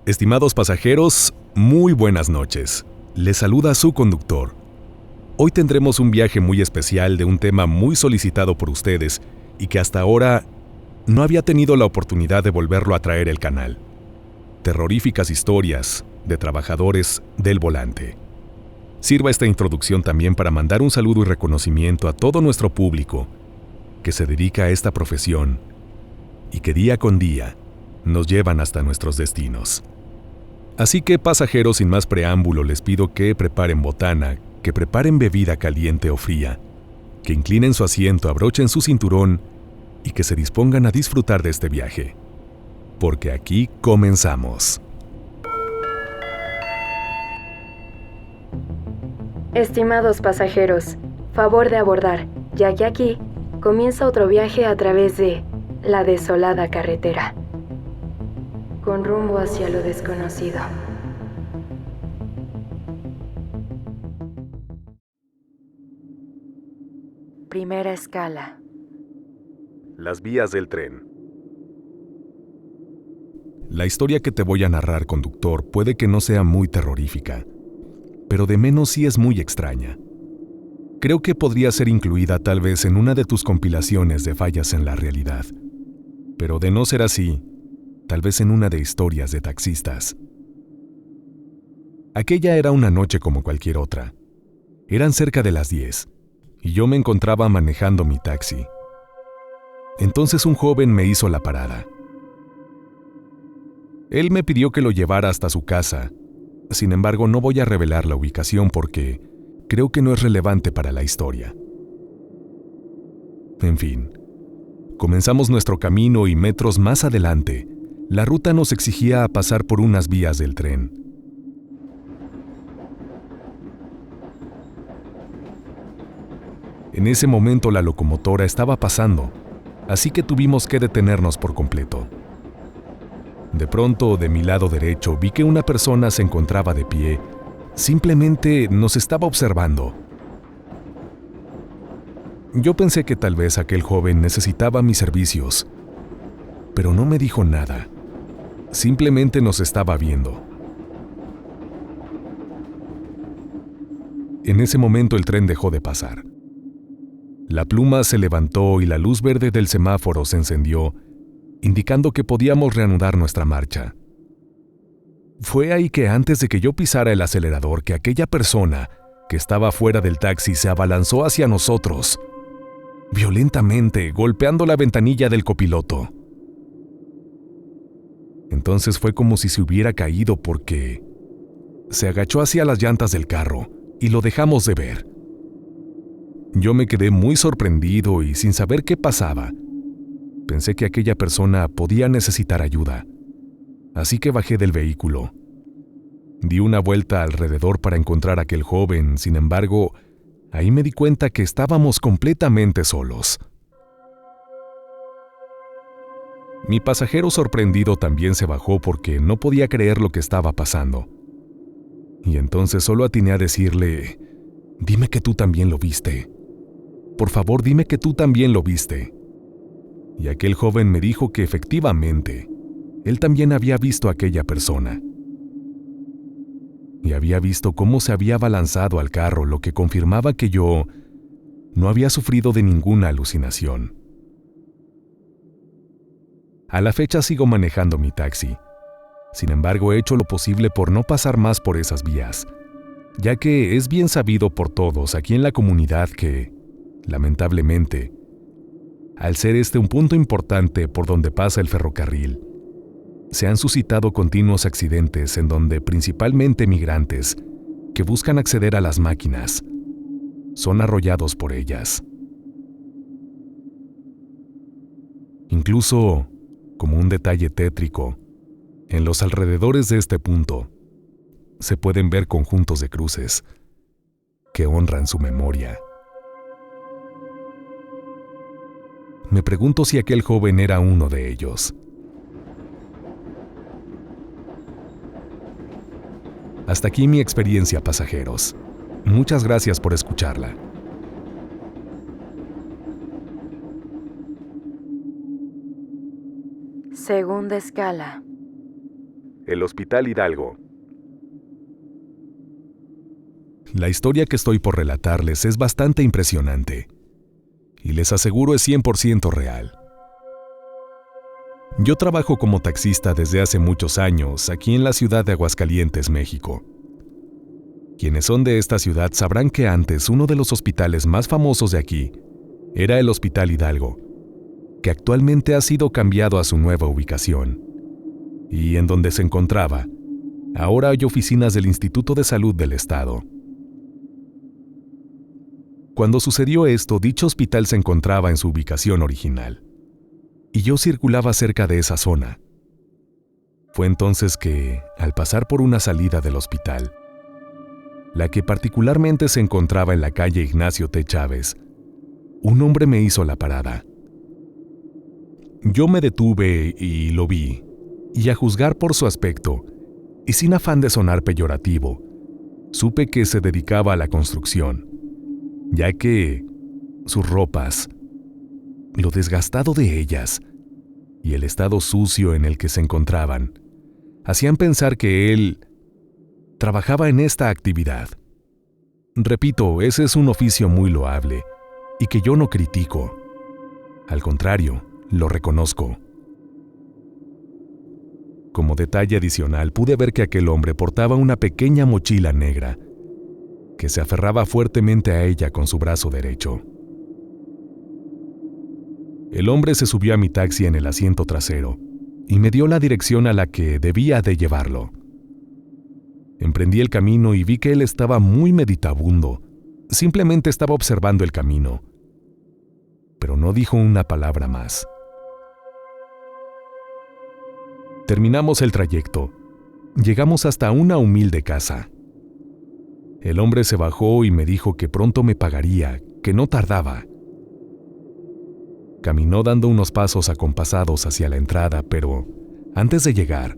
Estimados pasajeros, muy buenas noches. Les saluda su conductor. Hoy tendremos un viaje muy especial de un tema muy solicitado por ustedes y que hasta ahora no había tenido la oportunidad de volverlo a traer al canal. Terroríficas historias de trabajadores del volante. Sirva esta introducción también para mandar un saludo y reconocimiento a todo nuestro público que se dedica a esta profesión y que día con día nos llevan hasta nuestros destinos. Así que, pasajeros, sin más preámbulo, les pido que preparen botana, que preparen bebida caliente o fría, que inclinen su asiento, abrochen su cinturón y que se dispongan a disfrutar de este viaje. Porque aquí comenzamos. Estimados pasajeros, favor de abordar, ya que aquí comienza otro viaje a través de la desolada carretera, con rumbo hacia lo desconocido. Primera escala. Las vías del tren. La historia que te voy a narrar, conductor, puede que no sea muy terrorífica, pero de menos sí es muy extraña. Creo que podría ser incluida tal vez en una de tus compilaciones de fallas en la realidad, pero de no ser así, tal vez en una de historias de taxistas. Aquella era una noche como cualquier otra. Eran cerca de las 10, y yo me encontraba manejando mi taxi. Entonces un joven me hizo la parada. Él me pidió que lo llevara hasta su casa. Sin embargo, no voy a revelar la ubicación porque creo que no es relevante para la historia. En fin, comenzamos nuestro camino y metros más adelante, la ruta nos exigía pasar por unas vías del tren. En ese momento la locomotora estaba pasando, así que tuvimos que detenernos por completo. De pronto, de mi lado derecho, vi que una persona se encontraba de pie. Simplemente nos estaba observando. Yo pensé que tal vez aquel joven necesitaba mis servicios, pero no me dijo nada. Simplemente nos estaba viendo. En ese momento el tren dejó de pasar. La pluma se levantó y la luz verde del semáforo se encendió, indicando que podíamos reanudar nuestra marcha. Fue ahí que antes de que yo pisara el acelerador, que aquella persona que estaba fuera del taxi se abalanzó hacia nosotros, violentamente, golpeando la ventanilla del copiloto. Entonces fue como si se hubiera caído porque se agachó hacia las llantas del carro y lo dejamos de ver. Yo me quedé muy sorprendido y sin saber qué pasaba. Pensé que aquella persona podía necesitar ayuda, así que bajé del vehículo. Di una vuelta alrededor para encontrar a aquel joven, sin embargo, ahí me di cuenta que estábamos completamente solos. Mi pasajero sorprendido también se bajó porque no podía creer lo que estaba pasando. Y entonces solo atiné a decirle: «Dime que tú también lo viste. Por favor, dime que tú también lo viste». Y aquel joven me dijo que efectivamente, él también había visto a aquella persona. Y había visto cómo se había abalanzado al carro, lo que confirmaba que yo no había sufrido de ninguna alucinación. A la fecha sigo manejando mi taxi. Sin embargo, he hecho lo posible por no pasar más por esas vías, ya que es bien sabido por todos aquí en la comunidad que, lamentablemente, al ser este un punto importante por donde pasa el ferrocarril, se han suscitado continuos accidentes en donde principalmente migrantes que buscan acceder a las máquinas son arrollados por ellas. Incluso, como un detalle tétrico, en los alrededores de este punto se pueden ver conjuntos de cruces que honran su memoria. Me pregunto si aquel joven era uno de ellos. Hasta aquí mi experiencia, pasajeros. Muchas gracias por escucharla. Segunda escala. el Hospital Hidalgo. La historia que estoy por relatarles es bastante impresionante, y les aseguro es 100% real. Yo trabajo como taxista desde hace muchos años aquí en la ciudad de Aguascalientes, México. Quienes son de esta ciudad sabrán que antes uno de los hospitales más famosos de aquí era el Hospital Hidalgo, que actualmente ha sido cambiado a su nueva ubicación, y en donde se encontraba, ahora hay oficinas del Instituto de Salud del Estado. Cuando sucedió esto, dicho hospital se encontraba en su ubicación original, y yo circulaba cerca de esa zona. Fue entonces que, al pasar por una salida del hospital, la que particularmente se encontraba en la calle Ignacio T. Chávez, un hombre me hizo la parada. Yo me detuve y lo vi, y a juzgar por su aspecto, y sin afán de sonar peyorativo, supe que se dedicaba a la construcción, ya que sus ropas, lo desgastado de ellas y el estado sucio en el que se encontraban, hacían pensar que él trabajaba en esta actividad. Repito, ese es un oficio muy loable y que yo no critico. Al contrario, lo reconozco. Como detalle adicional, pude ver que aquel hombre portaba una pequeña mochila negra que se aferraba fuertemente a ella con su brazo derecho. El hombre se subió a mi taxi en el asiento trasero y me dio la dirección a la que debía de llevarlo. Emprendí el camino y vi que él estaba muy meditabundo. Simplemente estaba observando el camino, pero no dijo una palabra más. Terminamos el trayecto. Llegamos hasta una humilde casa. El hombre se bajó y me dijo que pronto me pagaría, que no tardaba. Caminó dando unos pasos acompasados hacia la entrada, pero antes de llegar,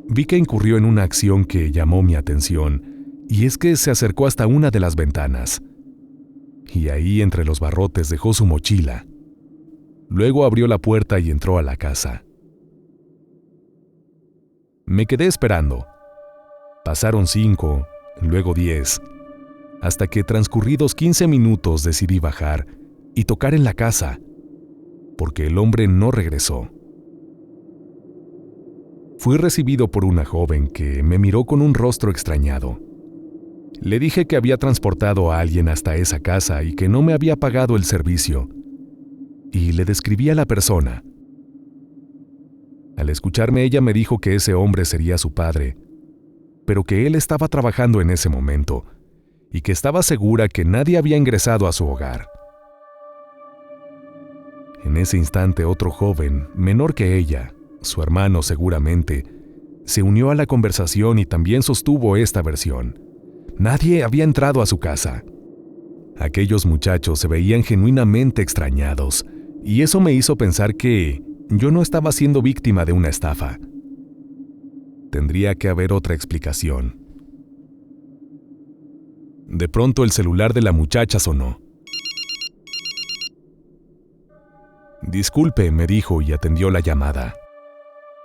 vi que incurrió en una acción que llamó mi atención, y es que se acercó hasta una de las ventanas, y ahí entre los barrotes dejó su mochila. Luego abrió la puerta y entró a la casa. Me quedé esperando. Pasaron 5, luego 10, hasta que transcurridos 15 minutos decidí bajar y tocar en la casa, porque el hombre no regresó. Fui recibido por una joven que me miró con un rostro extrañado. Le dije que había transportado a alguien hasta esa casa y que no me había pagado el servicio, y le describí a la persona. Al escucharme, ella me dijo que ese hombre sería su padre, pero que él estaba trabajando en ese momento y que estaba segura que nadie había ingresado a su hogar. En ese instante, otro joven, menor que ella, su hermano seguramente, se unió a la conversación y también sostuvo esta versión. Nadie había entrado a su casa. Aquellos muchachos se veían genuinamente extrañados, y eso me hizo pensar que yo no estaba siendo víctima de una estafa. Tendría que haber otra explicación. De pronto el celular de la muchacha sonó. «Disculpe», me dijo y atendió la llamada.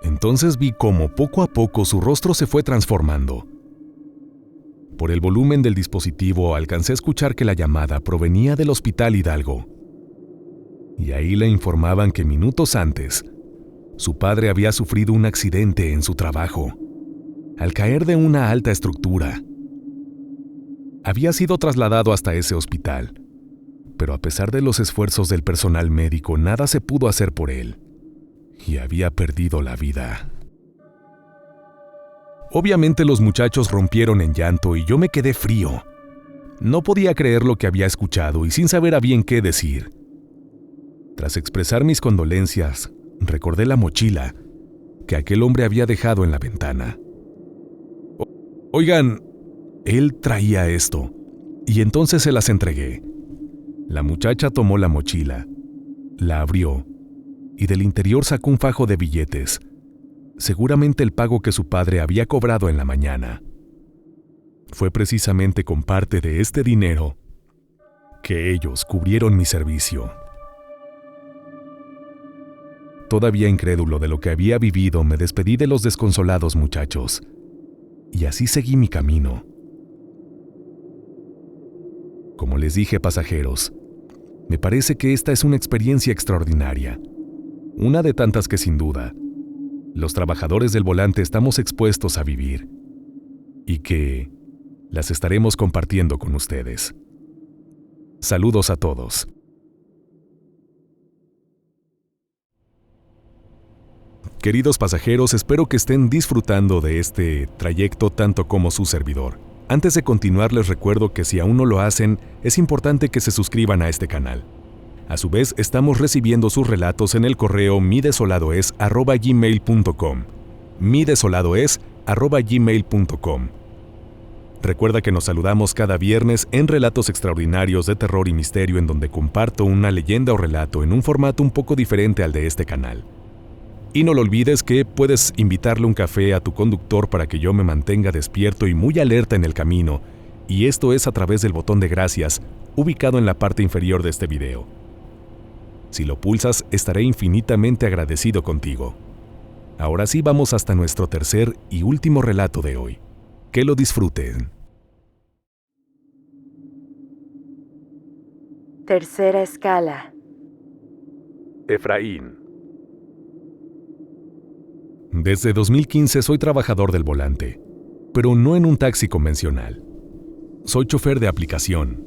Entonces vi cómo poco a poco su rostro se fue transformando. Por el volumen del dispositivo alcancé a escuchar que la llamada provenía del Hospital Hidalgo. Y ahí le informaban que minutos antes, su padre había sufrido un accidente en su trabajo, al caer de una alta estructura. Había sido trasladado hasta ese hospital, pero a pesar de los esfuerzos del personal médico, nada se pudo hacer por él, y había perdido la vida. Obviamente los muchachos rompieron en llanto y yo me quedé frío. No podía creer lo que había escuchado y sin saber a bien qué decir. Tras expresar mis condolencias, recordé la mochila que aquel hombre había dejado en la ventana. Oigan, él traía esto, y entonces se las entregué. La muchacha tomó la mochila, la abrió, y del interior sacó un fajo de billetes, seguramente el pago que su padre había cobrado en la mañana. Fue precisamente con parte de este dinero que ellos cubrieron mi servicio. todavía incrédulo de lo que había vivido, me despedí de los desconsolados muchachos. Y así seguí mi camino. Como les dije, pasajeros, me parece que esta es una experiencia extraordinaria. Una de tantas que sin duda, los trabajadores del volante estamos expuestos a vivir. Y que las estaremos compartiendo con ustedes. Saludos a todos. Queridos pasajeros, espero que estén disfrutando de este trayecto tanto como su servidor. Antes de continuar, les recuerdo que si aún no lo hacen, es importante que se suscriban a este canal. A su vez, estamos recibiendo sus relatos en el correo midesoladoes@gmail.com. midesoladoes@gmail.com. Recuerda que nos saludamos cada viernes en Relatos Extraordinarios de Terror y Misterio, en donde comparto una leyenda o relato en un formato un poco diferente al de este canal. Y no lo olvides que puedes invitarle un café a tu conductor para que yo me mantenga despierto y muy alerta en el camino, y esto es a través del botón de gracias, ubicado en la parte inferior de este video. Si lo pulsas, estaré infinitamente agradecido contigo. Ahora sí, vamos hasta nuestro tercer y último relato de hoy. Que lo disfruten. Tercera escala. Efraín. Desde 2015 soy trabajador del volante, pero no en un taxi convencional. Soy chofer de aplicación.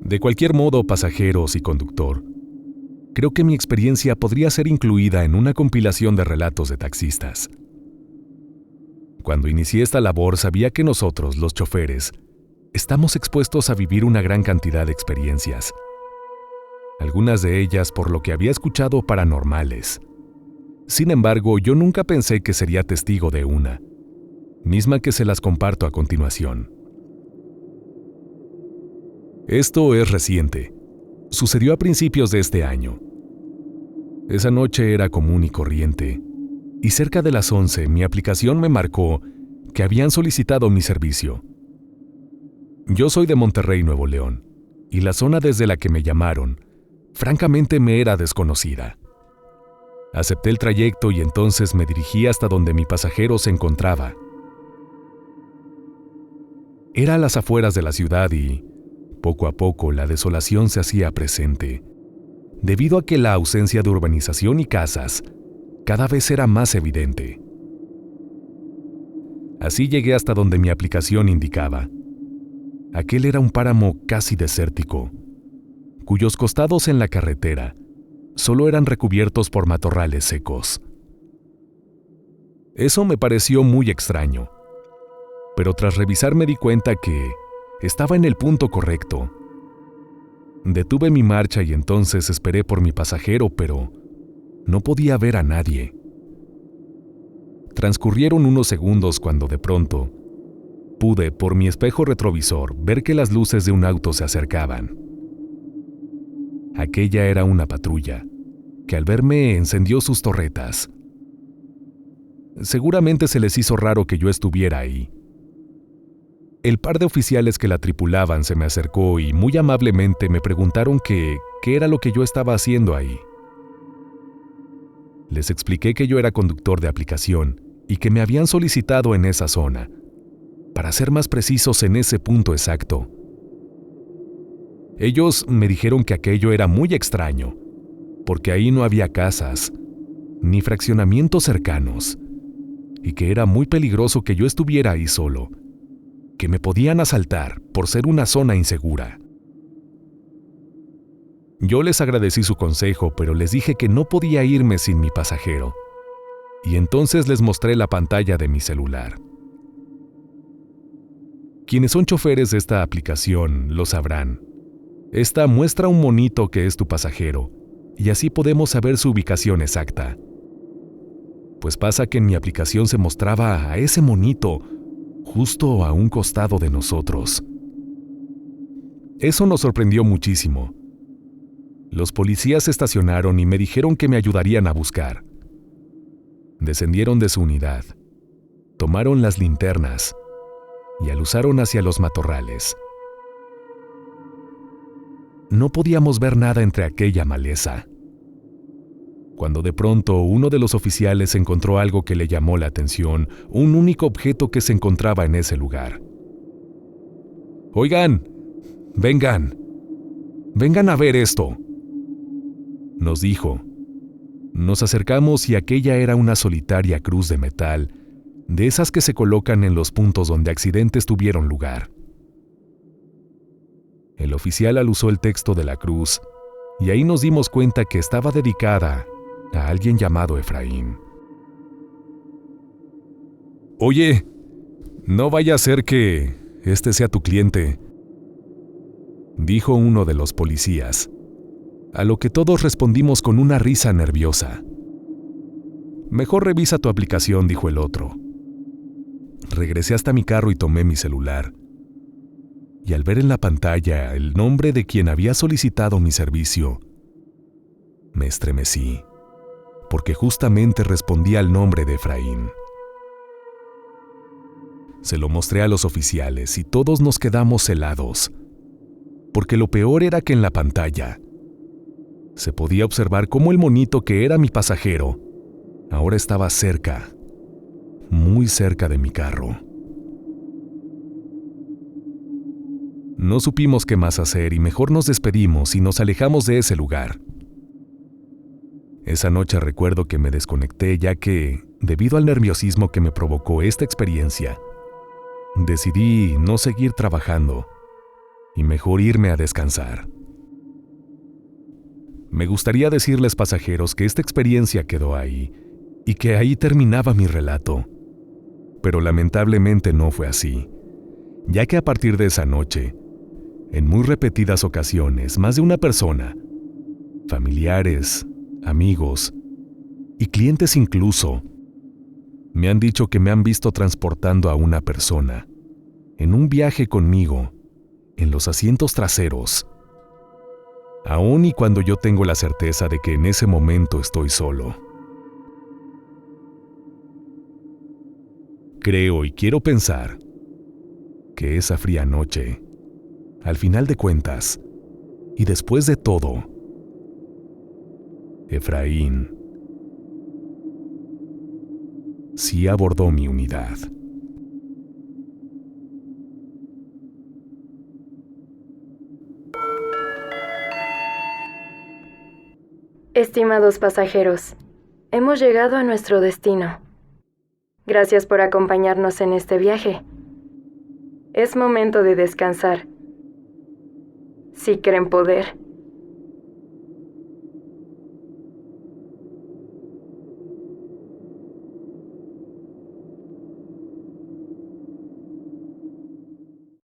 De cualquier modo, pasajeros y conductor, creo que mi experiencia podría ser incluida en una compilación de relatos de taxistas. Cuando inicié esta labor, sabía que nosotros, los choferes, estamos expuestos a vivir una gran cantidad de experiencias. Algunas de ellas, por lo que había escuchado, paranormales. Sin embargo, yo nunca pensé que sería testigo de una, misma que se las comparto a continuación. Esto es reciente. Sucedió a principios de este año. Esa noche era común y corriente, y cerca de las 11 mi aplicación me marcó que habían solicitado mi servicio. Yo soy de Monterrey, Nuevo León, y la zona desde la que me llamaron, francamente me era desconocida. Acepté el trayecto y entonces me dirigí hasta donde mi pasajero se encontraba. Era a las afueras de la ciudad y, poco a poco, la desolación se hacía presente, debido a que la ausencia de urbanización y casas cada vez era más evidente. Así llegué hasta donde mi aplicación indicaba. Aquel era un páramo casi desértico, cuyos costados en la carretera solo eran recubiertos por matorrales secos. Eso me pareció muy extraño, pero tras revisar me di cuenta que estaba en el punto correcto. Detuve mi marcha y entonces esperé por mi pasajero, pero no podía ver a nadie. Transcurrieron unos segundos cuando de pronto pude, por mi espejo retrovisor, ver que las luces de un auto se acercaban. Aquella era una patrulla, que al verme encendió sus torretas. Seguramente se les hizo raro que yo estuviera ahí. El par de oficiales que la tripulaban se me acercó y muy amablemente me preguntaron qué era lo que yo estaba haciendo ahí. Les expliqué que yo era conductor de aplicación y que me habían solicitado en esa zona, para ser más precisos en ese punto exacto. Ellos me dijeron que aquello era muy extraño, porque ahí no había casas, ni fraccionamientos cercanos, y que era muy peligroso que yo estuviera ahí solo, que me podían asaltar por ser una zona insegura. Yo les agradecí su consejo, pero les dije que no podía irme sin mi pasajero, y entonces les mostré la pantalla de mi celular. Quienes son choferes de esta aplicación lo sabrán. Esta muestra un monito que es tu pasajero, y así podemos saber su ubicación exacta. Pues pasa que en mi aplicación se mostraba a ese monito justo a un costado de nosotros. Eso nos sorprendió muchísimo. Los policías se estacionaron y me dijeron que me ayudarían a buscar. Descendieron de su unidad, tomaron las linternas y aluzaron hacia los matorrales. No podíamos ver nada entre aquella maleza. cuando de pronto uno de los oficiales encontró algo que le llamó la atención, un único objeto que se encontraba en ese lugar. «Oigan, vengan a ver esto», nos dijo. Nos acercamos y aquella era una solitaria cruz de metal, de esas que se colocan en los puntos donde accidentes tuvieron lugar. El oficial alusó el texto de la cruz, y ahí nos dimos cuenta que estaba dedicada a alguien llamado Efraín. «Oye, no vaya a ser que este sea tu cliente», dijo uno de los policías, a lo que todos respondimos con una risa nerviosa. «Mejor revisa tu aplicación», dijo el otro. Regresé hasta mi carro y tomé mi celular. Y al ver en la pantalla el nombre de quien había solicitado mi servicio, me estremecí, porque justamente respondía al nombre de Efraín. Se lo mostré a los oficiales y todos nos quedamos helados, porque lo peor era que en la pantalla se podía observar cómo el monito que era mi pasajero ahora estaba cerca, muy cerca de mi carro. No supimos qué más hacer y mejor nos despedimos y nos alejamos de ese lugar. Esa noche recuerdo que me desconecté ya que, debido al nerviosismo que me provocó esta experiencia, decidí no seguir trabajando y mejor irme a descansar. Me gustaría decirles, pasajeros, que esta experiencia quedó ahí y que ahí terminaba mi relato, pero lamentablemente no fue así, ya que a partir de esa noche, en muy repetidas ocasiones, más de una persona, familiares, amigos y clientes incluso, me han dicho que me han visto transportando a una persona en un viaje conmigo en los asientos traseros, aun y cuando yo tengo la certeza de que en ese momento estoy solo. Creo y quiero pensar que esa fría noche, al final de cuentas, y después de todo, Efraín sí abordó mi unidad. Estimados pasajeros, hemos llegado a nuestro destino. Gracias por acompañarnos en este viaje. Es momento de descansar. Si creen poder,